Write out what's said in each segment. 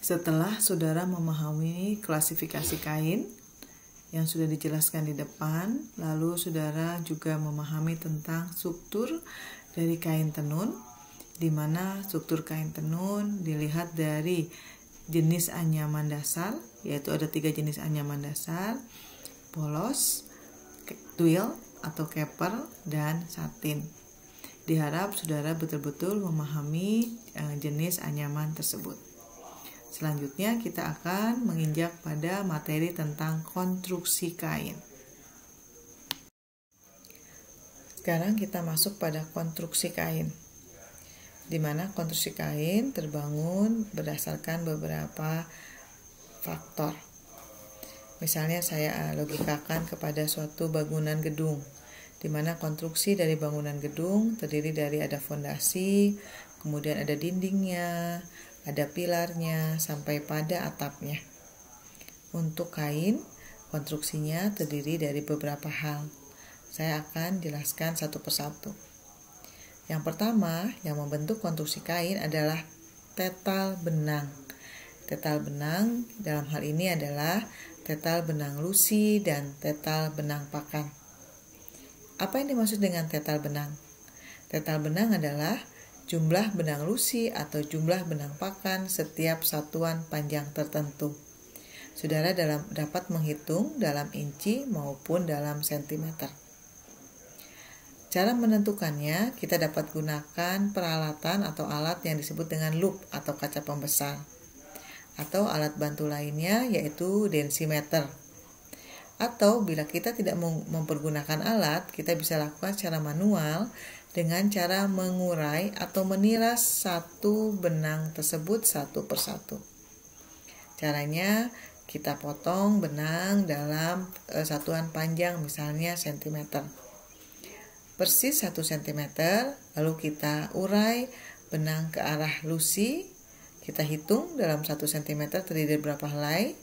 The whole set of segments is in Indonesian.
Setelah saudara memahami klasifikasi kain yang sudah dijelaskan di depan, lalu saudara juga memahami tentang struktur dari kain tenun, di mana struktur kain tenun dilihat dari jenis anyaman dasar, yaitu ada 3 jenis anyaman dasar: polos, twill atau caper, dan satin. Diharap saudara betul-betul memahami jenis anyaman tersebut. Selanjutnya kita akan menginjak pada materi tentang konstruksi kain. Sekarang kita masuk pada konstruksi kain, di mana konstruksi kain terbangun berdasarkan beberapa faktor. Misalnya saya logikakan kepada suatu bangunan gedung, di mana konstruksi dari bangunan gedung terdiri dari ada fondasi, kemudian ada dindingnya, ada pilarnya, sampai pada atapnya. Untuk kain, konstruksinya terdiri dari beberapa hal. Saya akan jelaskan satu persatu. Yang pertama, yang membentuk konstruksi kain adalah tetal benang. Tetal benang dalam hal ini adalah tetal benang lusi dan tetal benang pakan. Apa yang dimaksud dengan tetal benang? Tetal benang adalah jumlah benang lusi atau jumlah benang pakan setiap satuan panjang tertentu. Saudara dapat menghitung dalam inci maupun dalam sentimeter. Cara menentukannya, kita dapat gunakan peralatan atau alat yang disebut dengan loop atau kaca pembesar, atau alat bantu lainnya yaitu densimeter. Atau bila kita tidak mempergunakan alat, kita bisa lakukan secara manual dengan cara mengurai atau meniras satu benang tersebut satu persatu. Caranya kita potong benang dalam satuan panjang, misalnya sentimeter. Persis 1 cm, lalu kita urai benang ke arah lusi. Kita hitung dalam 1 cm terdiri dari berapa helai.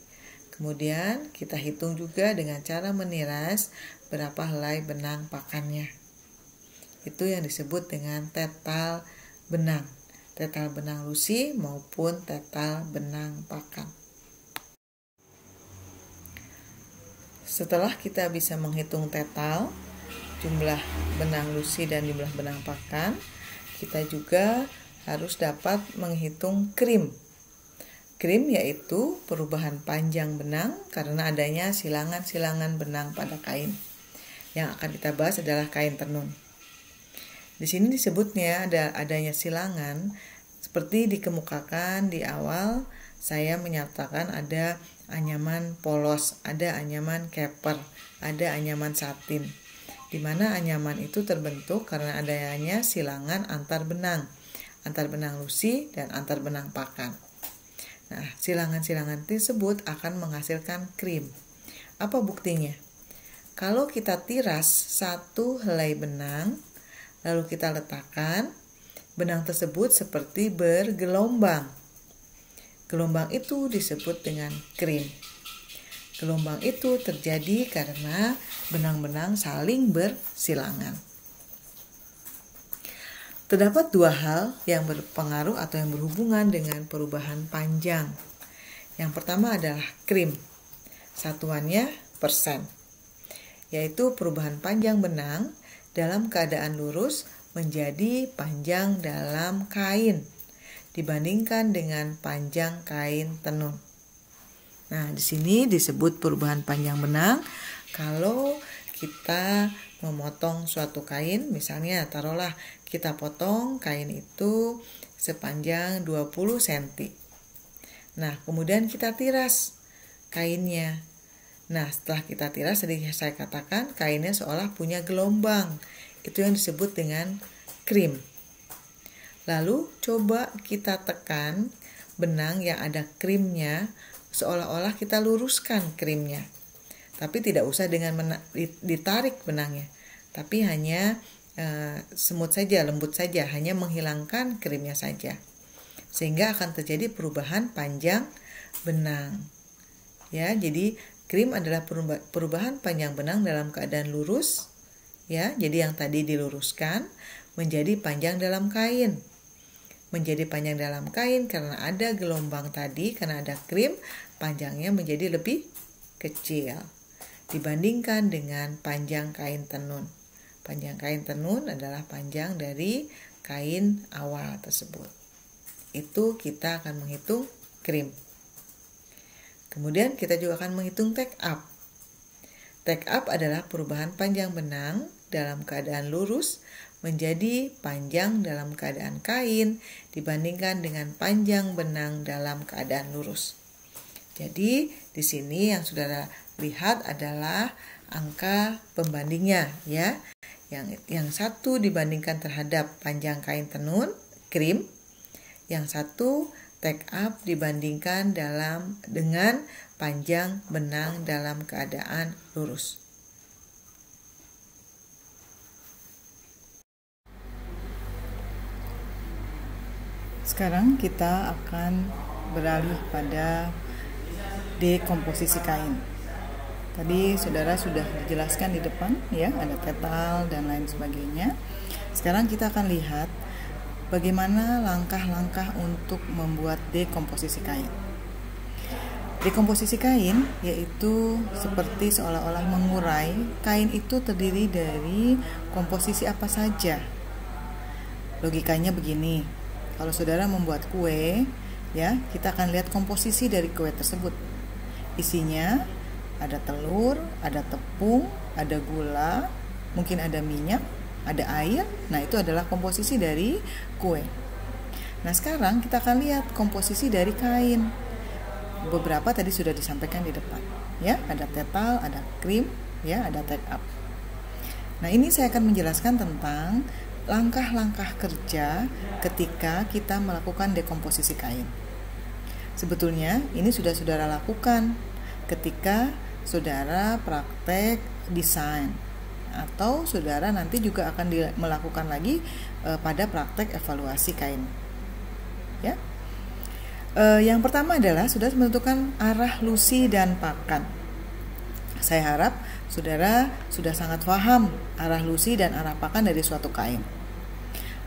Kemudian kita hitung juga dengan cara meniras berapa helai benang pakannya. Itu yang disebut dengan tetal benang. Tetal benang lusi maupun tetal benang pakan. Setelah kita bisa menghitung tetal, jumlah benang lusi dan jumlah benang pakan, kita juga harus dapat menghitung krim. Krim yaitu perubahan panjang benang karena adanya silangan-silangan benang pada kain. Yang akan kita bahas adalah kain tenun. Di sini disebutnya adanya silangan seperti dikemukakan di awal. Saya menyatakan ada anyaman polos, ada anyaman caper, ada anyaman satin, di mana anyaman itu terbentuk karena adanya silangan antar benang lusi dan antar benang pakan. Nah, silangan-silangan tersebut akan menghasilkan krim. Apa buktinya? Kalau kita tiras satu helai benang, lalu kita letakkan, benang tersebut seperti bergelombang. Gelombang itu disebut dengan krim. Gelombang itu terjadi karena benang-benang saling bersilangan. Terdapat 2 hal yang berpengaruh atau yang berhubungan dengan perubahan panjang. Yang pertama adalah krim. Satuannya persen, yaitu perubahan panjang benang dalam keadaan lurus menjadi panjang dalam kain dibandingkan dengan panjang kain tenun. Nah, di sini disebut perubahan panjang benang kalau kita memotong suatu kain, misalnya taruhlah kita potong kain itu sepanjang 20 cm. Nah, kemudian kita tiras kainnya. Nah, setelah kita tiras, tadi saya katakan kainnya seolah punya gelombang. Itu yang disebut dengan krim. Lalu coba kita tekan benang yang ada krimnya, seolah-olah kita luruskan krimnya. Tapi tidak usah dengan ditarik benangnya, tapi hanya semut saja, lembut saja, hanya menghilangkan krimnya saja. Sehingga akan terjadi perubahan panjang benang. Ya, jadi krim adalah perubahan panjang benang dalam keadaan lurus. Ya, jadi yang tadi diluruskan menjadi panjang dalam kain. menjadi panjang dalam kain karena ada gelombang tadi, karena ada krim, panjangnya menjadi lebih kecil dibandingkan dengan panjang kain tenun. Panjang kain tenun adalah panjang dari kain awal tersebut. Itu kita akan menghitung krim. Kemudian kita juga akan menghitung take up. Take up adalah perubahan panjang benang dalam keadaan lurus menjadi panjang dalam keadaan kain dibandingkan dengan panjang benang dalam keadaan lurus. Jadi di sini yang saudara lihat adalah angka pembandingnya ya. Yang satu dibandingkan terhadap panjang kain tenun, krim. Yang satu take up dibandingkan dengan panjang benang dalam keadaan lurus. Sekarang kita akan beralih pada dekomposisi kain. Tadi saudara sudah dijelaskan di depan ya, ada tetal dan lain sebagainya. Sekarang kita akan lihat bagaimana langkah-langkah untuk membuat dekomposisi kain. Dekomposisi kain yaitu seperti seolah-olah mengurai kain itu terdiri dari komposisi apa saja. Logikanya begini, kalau saudara membuat kue ya, kita akan lihat komposisi dari kue tersebut. Isinya ada telur, ada tepung, ada gula, mungkin ada minyak, ada air. Nah, itu adalah komposisi dari kue. Nah, sekarang kita akan lihat komposisi dari kain. Beberapa tadi sudah disampaikan di depan. Ya, ada tetal, ada krim, ya, ada take up. Nah, ini saya akan menjelaskan tentang langkah-langkah kerja ketika kita melakukan dekomposisi kain. Sebetulnya ini sudah saudara lakukan ketika saudara praktek desain, atau saudara nanti juga akan melakukan lagi pada praktek evaluasi kain. Ya, yang pertama adalah saudara menentukan arah lusi dan pakan. Saya harap saudara sudah sangat paham arah lusi dan arah pakan dari suatu kain.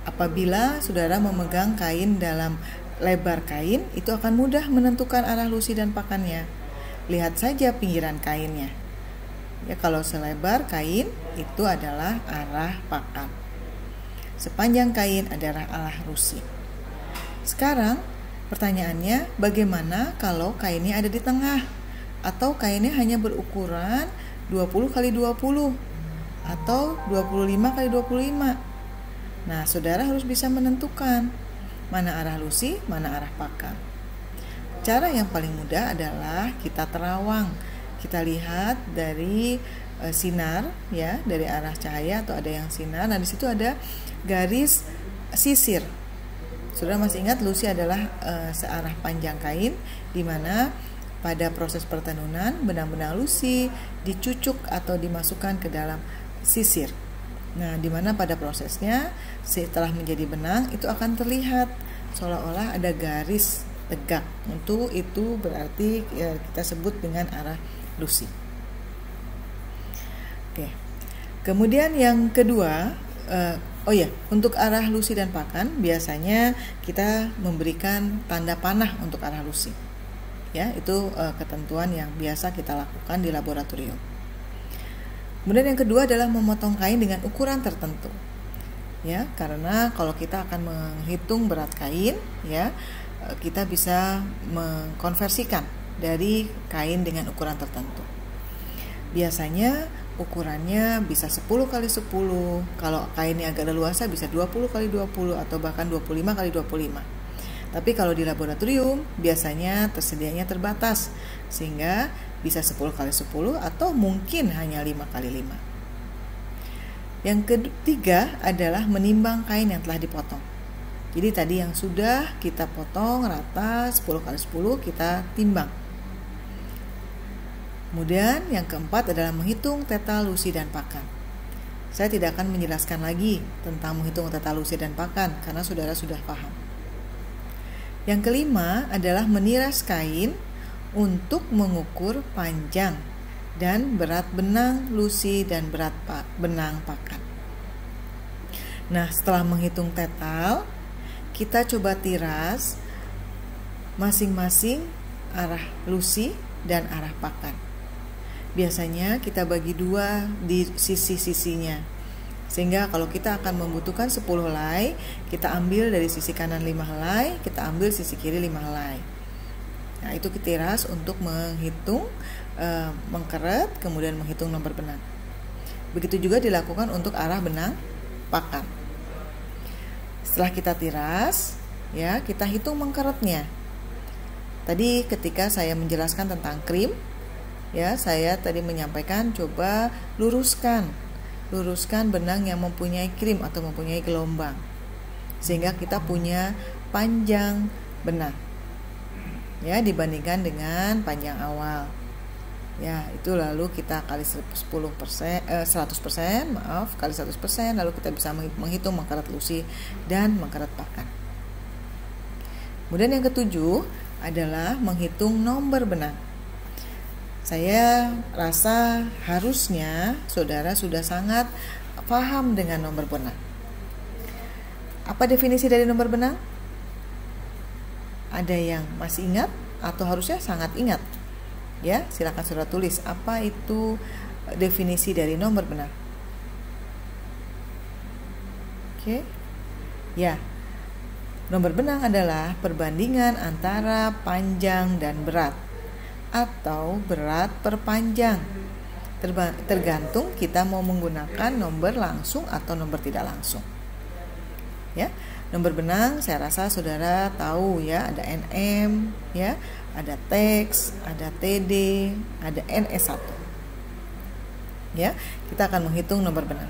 Apabila saudara memegang kain dalam lebar kain, itu akan mudah menentukan arah lusi dan pakannya. Lihat saja pinggiran kainnya. Ya, kalau selebar kain itu adalah arah pakan. Sepanjang kain adalah arah lusi. Sekarang pertanyaannya, bagaimana kalau kainnya ada di tengah atau kainnya hanya berukuran 20 x 20 atau 25 x 25? Nah, saudara harus bisa menentukan mana arah lusi, mana arah pakan. Cara yang paling mudah adalah kita terawang. Kita lihat dari sinar ya, dari arah cahaya atau ada yang sinar. Nah, di situ ada garis sisir. Saudara masih ingat lusi adalah searah panjang kain, di mana pada proses pertenunan benang-benang lusi dicucuk atau dimasukkan ke dalam sisir. Nah, di mana pada prosesnya setelah menjadi benang itu akan terlihat seolah-olah ada garis tegak. Untuk itu berarti ya, kita sebut dengan arah lusi. Oke. Kemudian yang kedua, untuk arah lusi dan pakan biasanya kita memberikan tanda panah untuk arah lusi. Ya, itu ketentuan yang biasa kita lakukan di laboratorium. Kemudian yang kedua adalah memotong kain dengan ukuran tertentu. Ya, karena kalau kita akan menghitung berat kain, ya, kita bisa mengkonversikan dari kain dengan ukuran tertentu. Biasanya ukurannya bisa 10 x 10. Kalau kainnya agak leluasa bisa 20 x 20 atau bahkan 25 x 25. Tapi kalau di laboratorium biasanya tersedianya terbatas, sehingga bisa 10 x 10 atau mungkin hanya 5 x 5. Yang ketiga adalah menimbang kain yang telah dipotong. Jadi tadi yang sudah kita potong rata 10 x 10 kita timbang. Kemudian yang keempat adalah menghitung teta, lusi, dan pakan. Saya tidak akan menjelaskan lagi tentang menghitung teta, lusi, dan pakan karena saudara sudah paham. Yang kelima adalah meniras kain untuk mengukur panjang dan berat benang lusi dan berat benang pakan. Nah, setelah menghitung tetal, kita coba tiras masing-masing arah lusi dan arah pakan. Biasanya kita bagi dua di sisi-sisinya, sehingga kalau kita akan membutuhkan 10 helai, kita ambil dari sisi kanan 5 helai, kita ambil sisi kiri 5 helai. Nah, itu kita tiras untuk menghitung, mengkeret, kemudian menghitung nomor benang. Begitu juga dilakukan untuk arah benang pakan. Setelah kita tiras, ya, kita hitung mengkeretnya. Tadi ketika saya menjelaskan tentang krim, ya, saya tadi menyampaikan coba luruskan benang yang mempunyai krim atau mempunyai gelombang, sehingga kita punya panjang benang, ya, dibandingkan dengan panjang awal. Ya, itu lalu kita kali 100%, kali 100%, lalu kita bisa menghitung mengkarat lusi dan mengkarat pakan. Kemudian yang ketujuh adalah menghitung nomor benang. Saya rasa harusnya saudara sudah sangat paham dengan nomor benang. Apa definisi dari nomor benang? Ada yang masih ingat atau harusnya sangat ingat? Ya, silakan saudara tulis apa itu definisi dari nomor benang. Oke. Ya. Nomor benang adalah perbandingan antara panjang dan berat atau berat per panjang. Tergantung kita mau menggunakan nomor langsung atau nomor tidak langsung. Ya. Nomor benang saya rasa saudara tahu, ya, ada NM, ya, ada TEX, ada TD, ada NS1. Ya, kita akan menghitung nomor benang.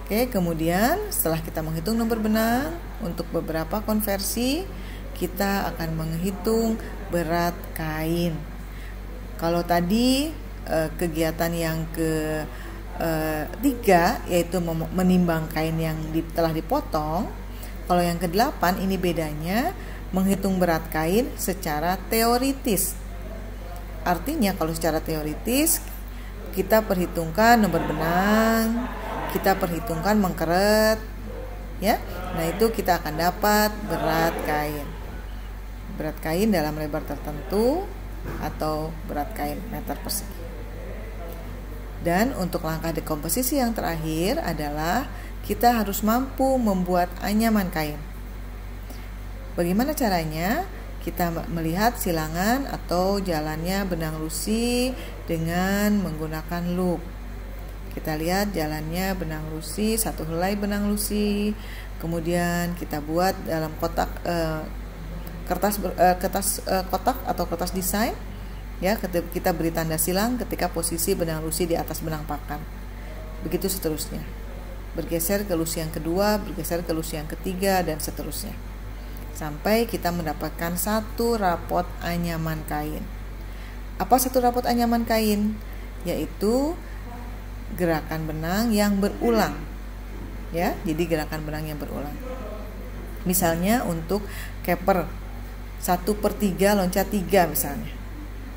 Oke, kemudian setelah kita menghitung nomor benang, untuk beberapa konversi kita akan menghitung berat kain. Kalau tadi kegiatan yang ketiga yaitu menimbang kain yang telah dipotong, kalau yang ke-8 ini bedanya menghitung berat kain secara teoritis. Artinya kalau secara teoritis kita perhitungkan nomor benang, kita perhitungkan mengkeret, ya. Nah, itu kita akan dapat berat kain. Berat kain dalam lebar tertentu atau berat kain meter persegi. Dan untuk langkah dekomposisi yang terakhir adalah kita harus mampu membuat anyaman kain. Bagaimana caranya? Kita melihat silangan atau jalannya benang lusi dengan menggunakan loop. Kita lihat jalannya benang lusi, satu helai benang lusi, kemudian kita buat dalam kotak kotak atau kertas desain. Ya, kita beri tanda silang ketika posisi benang lusi di atas benang pakan. Begitu seterusnya. Bergeser ke lusi yang kedua, bergeser ke lusi yang ketiga, dan seterusnya. Sampai kita mendapatkan satu rapot anyaman kain. Apa satu rapot anyaman kain? Yaitu gerakan benang yang berulang. Ya, jadi gerakan benang yang berulang. Misalnya untuk caper 1/3 loncat 3 misalnya.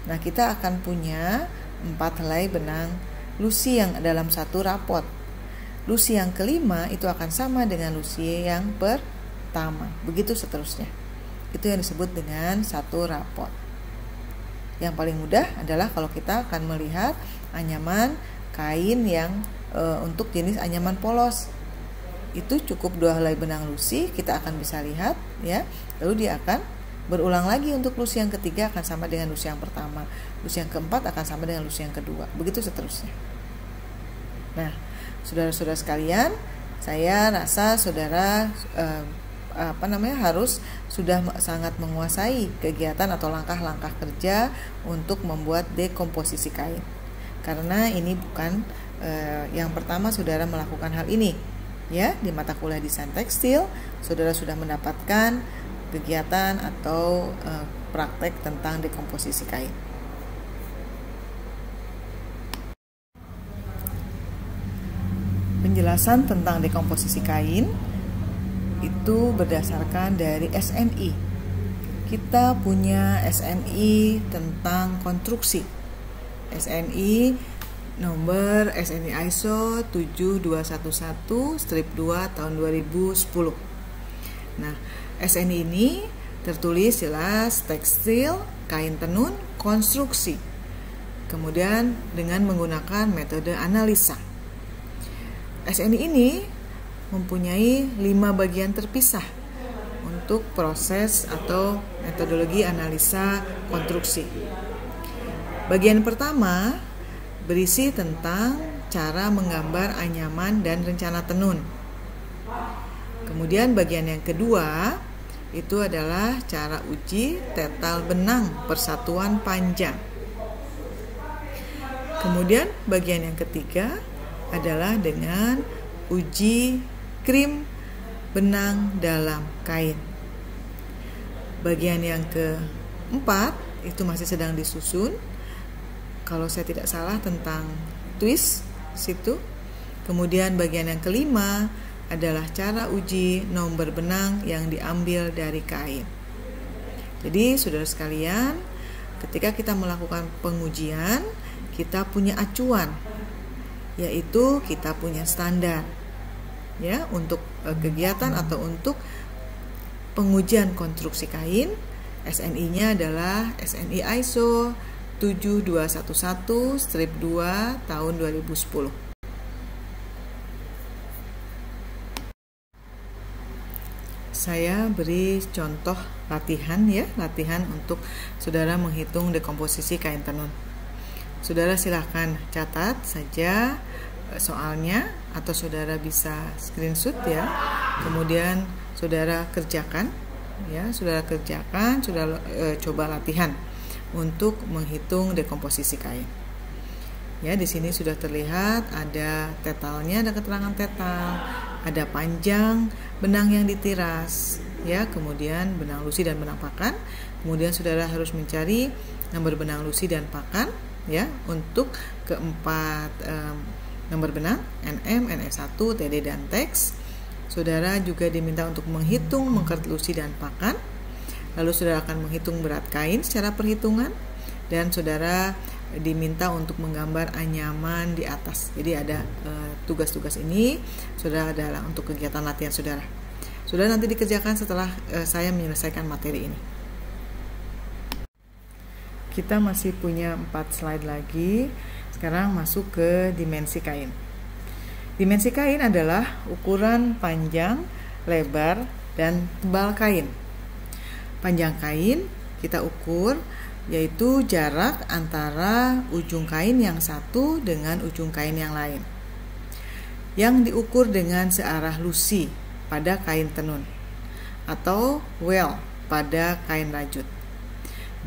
Nah, kita akan punya 4 helai benang lusi yang dalam satu rapot. Lusi yang kelima itu akan sama dengan lusi yang pertama. Begitu seterusnya. Itu yang disebut dengan satu rapot. Yang paling mudah adalah kalau kita akan melihat anyaman kain yang untuk jenis anyaman polos. Itu cukup 2 helai benang lusi, kita akan bisa lihat, ya. Lalu dia akan berulang lagi untuk lusi yang ketiga akan sama dengan lusi yang pertama. Lusi yang keempat akan sama dengan lusi yang kedua. Begitu seterusnya. Nah, saudara-saudara sekalian, saya rasa saudara harus sudah sangat menguasai kegiatan atau langkah-langkah kerja untuk membuat dekomposisi kain. Karena ini bukan yang pertama saudara melakukan hal ini. Ya, di mata kuliah desain tekstil, saudara sudah mendapatkan kegiatan atau praktek tentang dekomposisi kain. Penjelasan tentang dekomposisi kain itu berdasarkan dari SNI. Kita punya SNI tentang konstruksi. SNI nomor SNI ISO 7211/2 tahun 2010. Nah, SNI ini tertulis jelas tekstil, kain tenun, konstruksi. Kemudian dengan menggunakan metode analisa. SNI ini mempunyai 5 bagian terpisah untuk proses atau metodologi analisa konstruksi. Bagian pertama berisi tentang cara menggambar anyaman dan rencana tenun. Kemudian bagian yang kedua itu adalah cara uji tetal benang persatuan panjang. Kemudian bagian yang ketiga adalah dengan uji krim benang dalam kain. Bagian yang keempat itu masih sedang disusun. Kalau saya tidak salah tentang twist situ. Kemudian bagian yang kelima adalah cara uji nomor benang yang diambil dari kain. Jadi saudara sekalian, ketika kita melakukan pengujian, kita punya acuan, yaitu kita punya standar. Ya, untuk kegiatan atau untuk pengujian konstruksi kain, SNI-nya adalah SNI ISO 7211-2 tahun 2010. Saya beri contoh latihan untuk saudara menghitung dekomposisi kain tenun. Saudara silakan catat saja soalnya atau saudara bisa screenshot ya. Kemudian saudara kerjakan ya, saudara coba latihan untuk menghitung dekomposisi kain. Ya, di sini sudah terlihat ada tetalnya, ada keterangan tetal, ada panjang benang yang ditiras ya, kemudian benang lusi dan benang pakan. Kemudian saudara harus mencari nomor benang lusi dan pakan ya untuk keempat nomor benang NM, NS1, TD dan teks. Saudara juga diminta untuk menghitung mengkert lusi dan pakan. Lalu saudara akan menghitung berat kain secara perhitungan, dan saudara diminta untuk menggambar anyaman di atas. Jadi ada tugas-tugas ini saudara adalah untuk kegiatan latihan saudara. Saudara nanti dikerjakan setelah saya menyelesaikan materi ini. Kita masih punya 4 slide lagi. Sekarang masuk ke dimensi kain. Dimensi kain adalah ukuran panjang, lebar, dan tebal kain. Panjang kain kita ukur yaitu jarak antara ujung kain yang satu dengan ujung kain yang lain, yang diukur dengan searah lusi pada kain tenun atau well pada kain rajut,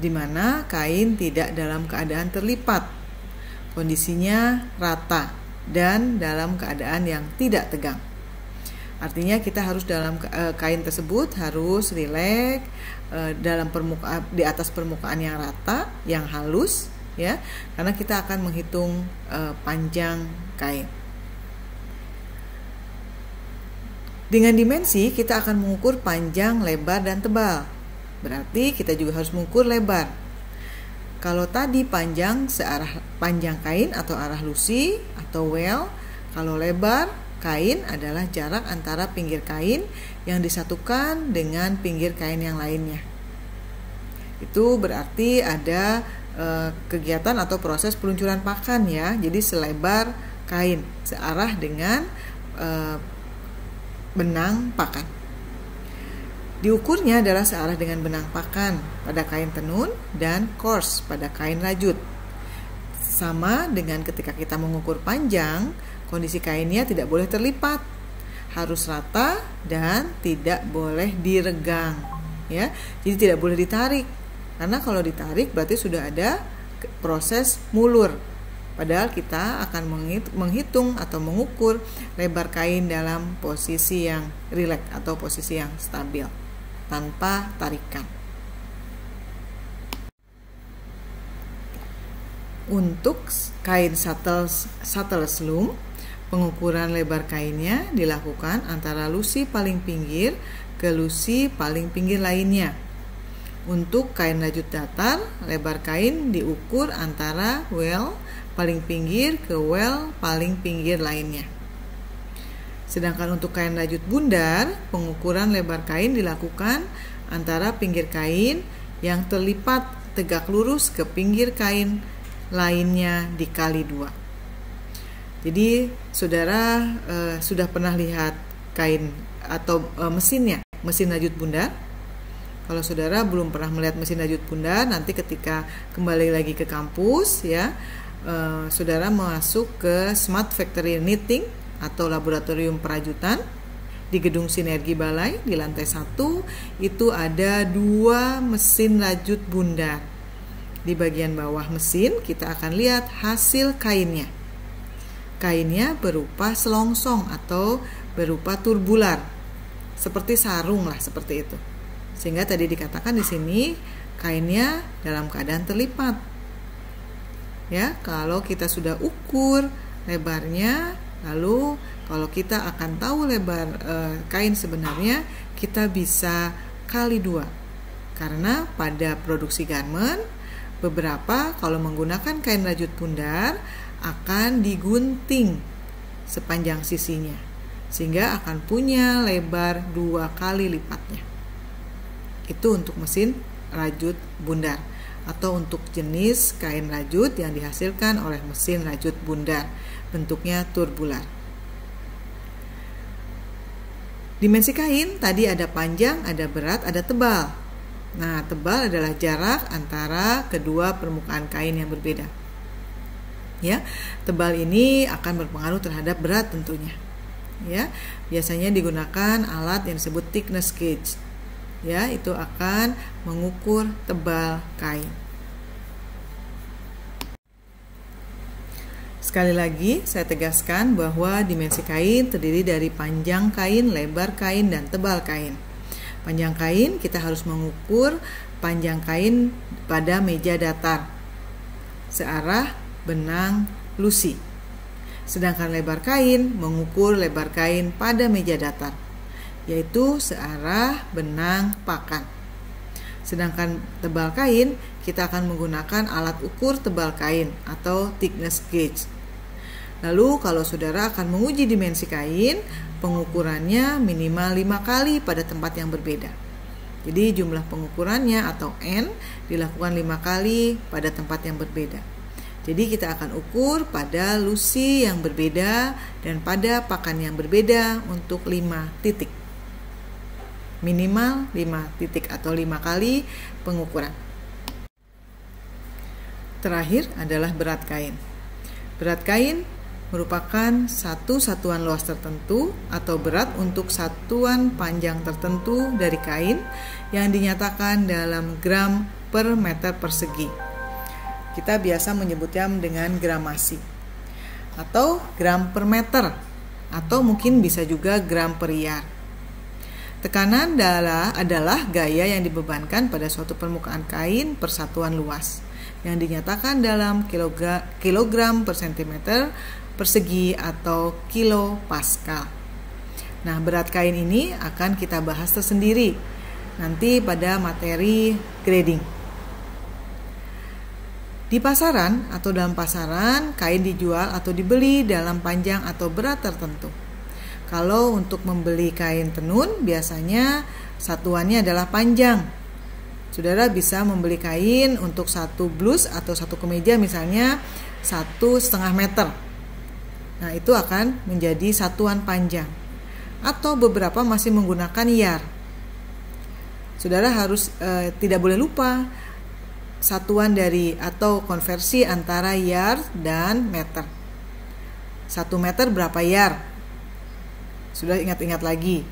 di mana kain tidak dalam keadaan terlipat, kondisinya rata dan dalam keadaan yang tidak tegang. Artinya kita harus dalam kain tersebut harus rileks dalam di atas permukaan yang rata, yang halus ya, karena kita akan menghitung panjang kain. Dengan dimensi kita akan mengukur panjang, lebar, dan tebal. Berarti kita juga harus mengukur lebar. Kalau tadi panjang kain atau arah lusi atau well, kalau lebar kain adalah jarak antara pinggir kain yang disatukan dengan pinggir kain yang lainnya. Itu berarti ada kegiatan atau proses peluncuran pakan ya. Jadi selebar kain, searah dengan benang pakan. Diukurnya adalah searah dengan benang pakan pada kain tenun dan coarse pada kain rajut. Sama dengan ketika kita mengukur panjang, kondisi kainnya tidak boleh terlipat, harus rata dan tidak boleh diregang ya. Jadi tidak boleh ditarik, karena kalau ditarik berarti sudah ada proses mulur. Padahal kita akan menghitung atau mengukur lebar kain dalam posisi yang rileks atau posisi yang stabil tanpa tarikan. Untuk kain saddle loom, pengukuran lebar kainnya dilakukan antara lusi paling pinggir ke lusi paling pinggir lainnya. Untuk kain rajut datar, lebar kain diukur antara well paling pinggir ke well paling pinggir lainnya. Sedangkan untuk kain rajut bundar, pengukuran lebar kain dilakukan antara pinggir kain yang terlipat tegak lurus ke pinggir kain lainnya dikali 2. Jadi saudara sudah pernah lihat kain atau mesinnya, mesin rajut bundar? Kalau saudara belum pernah melihat mesin rajut bundar, nanti ketika kembali lagi ke kampus ya, saudara masuk ke Smart Factory Knitting atau laboratorium perajutan di Gedung Sinergi Balai di lantai 1. Itu ada 2 mesin rajut bundar. Di bagian bawah mesin kita akan lihat hasil kainnya. Kainnya berupa selongsong atau berupa turbular, seperti sarung lah, seperti itu. Sehingga tadi dikatakan di sini kainnya dalam keadaan terlipat. Ya, kalau kita sudah ukur lebarnya, lalu kalau kita akan tahu lebar kain sebenarnya, kita bisa kali 2. Karena pada produksi garment, beberapa kalau menggunakan kain rajut bundar akan digunting sepanjang sisinya, sehingga akan punya lebar 2 kali lipatnya. Itu untuk mesin rajut bundar atau untuk jenis kain rajut yang dihasilkan oleh mesin rajut bundar, bentuknya turbular. Dimensi kain tadi ada panjang, ada berat, ada tebal. Nah, tebal adalah jarak antara kedua permukaan kain yang berbeda. Ya, tebal ini akan berpengaruh terhadap berat tentunya. Ya, biasanya digunakan alat yang disebut thickness gauge. Ya, itu akan mengukur tebal kain. Sekali lagi saya tegaskan bahwa dimensi kain terdiri dari panjang kain, lebar kain, dan tebal kain. Panjang kain kita harus mengukur panjang kain pada meja datar searah benang lusi. Sedangkan lebar kain mengukur lebar kain pada meja datar, yaitu searah benang pakan. Sedangkan tebal kain kita akan menggunakan alat ukur tebal kain atau thickness gauge. Lalu kalau saudara akan menguji dimensi kain, pengukurannya minimal 5 kali pada tempat yang berbeda. Jadi jumlah pengukurannya atau N dilakukan 5 kali pada tempat yang berbeda. Jadi kita akan ukur pada lusi yang berbeda dan pada pakan yang berbeda untuk 5 titik. Minimal 5 titik atau 5 kali pengukuran. Terakhir adalah berat kain. Berat kain merupakan satu satuan luas tertentu atau berat untuk satuan panjang tertentu dari kain yang dinyatakan dalam gram per meter persegi. Kita biasa menyebutnya dengan gramasi atau gram per meter, atau mungkin bisa juga gram per yard. Tekanan adalah gaya yang dibebankan pada suatu permukaan kain per satuan luas yang dinyatakan dalam kilogram per sentimeter persegi atau kilo pascal. Nah, berat kain ini akan kita bahas tersendiri nanti pada materi grading. Di pasaran atau dalam pasaran, kain dijual atau dibeli dalam panjang atau berat tertentu. Kalau untuk membeli kain tenun, biasanya satuannya adalah panjang. Saudara bisa membeli kain untuk satu blus atau satu kemeja misalnya 1,5 meter. Nah, itu akan menjadi satuan panjang. Atau beberapa masih menggunakan yard. Saudara harus tidak boleh lupa satuan dari atau konversi antara yard dan meter. 1 meter berapa yard? Sudah ingat-ingat lagi.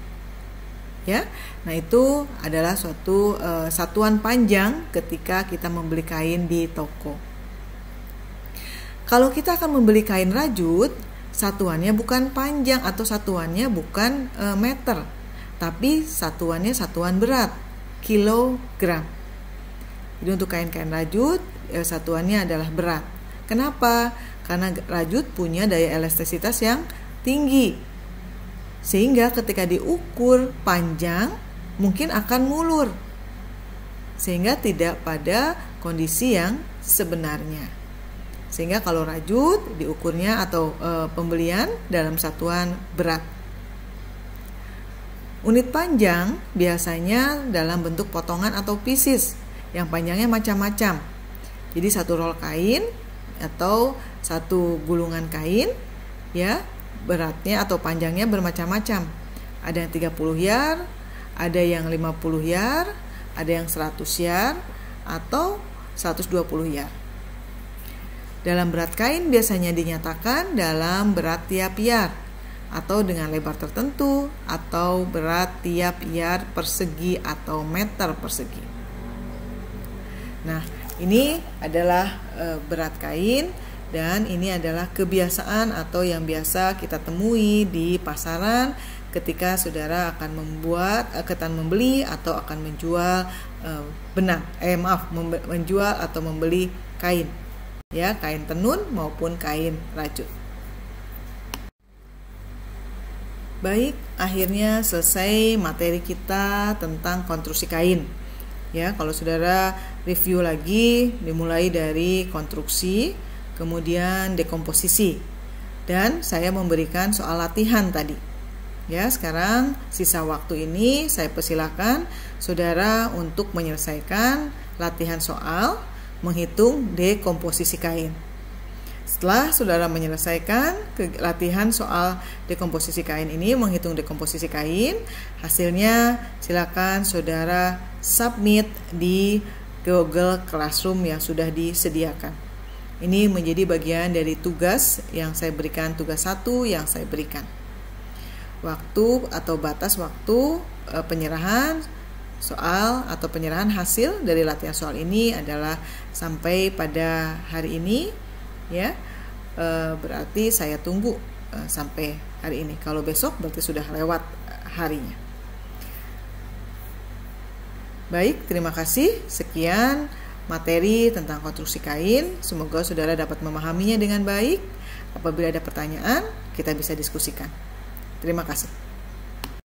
Ya. Nah, itu adalah suatu satuan panjang ketika kita membeli kain di toko. Kalau kita akan membeli kain rajut, satuannya bukan panjang atau satuannya bukan meter, tapi satuannya satuan berat, kilogram. Jadi untuk kain-kain rajut satuannya adalah berat. Kenapa? Karena rajut punya daya elastisitas yang tinggi, sehingga ketika diukur panjang mungkin akan mulur, sehingga tidak pada kondisi yang sebenarnya. Sehingga kalau rajut diukurnya atau pembelian dalam satuan berat. Unit panjang biasanya dalam bentuk potongan atau pieces yang panjangnya macam-macam. Jadi satu roll kain atau satu gulungan kain ya, beratnya atau panjangnya bermacam-macam. Ada yang 30 yard, ada yang 50 yard, ada yang 100 yard atau 120 yard. Dalam berat kain biasanya dinyatakan dalam berat tiap yard atau dengan lebar tertentu atau berat tiap yard persegi atau meter persegi. Nah, ini adalah berat kain dan ini adalah kebiasaan atau yang biasa kita temui di pasaran ketika saudara akan membeli atau akan menjual menjual atau membeli kain. Ya, kain tenun maupun kain rajut. Baik, akhirnya selesai materi kita tentang konstruksi kain. Ya, kalau saudara review lagi, dimulai dari konstruksi, kemudian dekomposisi, dan saya memberikan soal latihan tadi. Ya, sekarang sisa waktu ini saya persilakan saudara untuk menyelesaikan latihan soal menghitung dekomposisi kain. Setelah saudara menyelesaikan latihan soal dekomposisi kain ini, menghitung dekomposisi kain, hasilnya silakan saudara submit di Google Classroom yang sudah disediakan. Ini menjadi bagian dari tugas yang saya berikan, tugas 1 yang saya berikan. Waktu atau batas waktu penyerahan soal atau penyerahan hasil dari latihan soal ini adalah sampai pada hari ini. Ya, berarti saya tunggu sampai hari ini. Kalau besok berarti sudah lewat harinya. Baik, terima kasih. Sekian materi tentang konstruksi kain. Semoga saudara dapat memahaminya dengan baik. Apabila ada pertanyaan, kita bisa diskusikan. Terima kasih.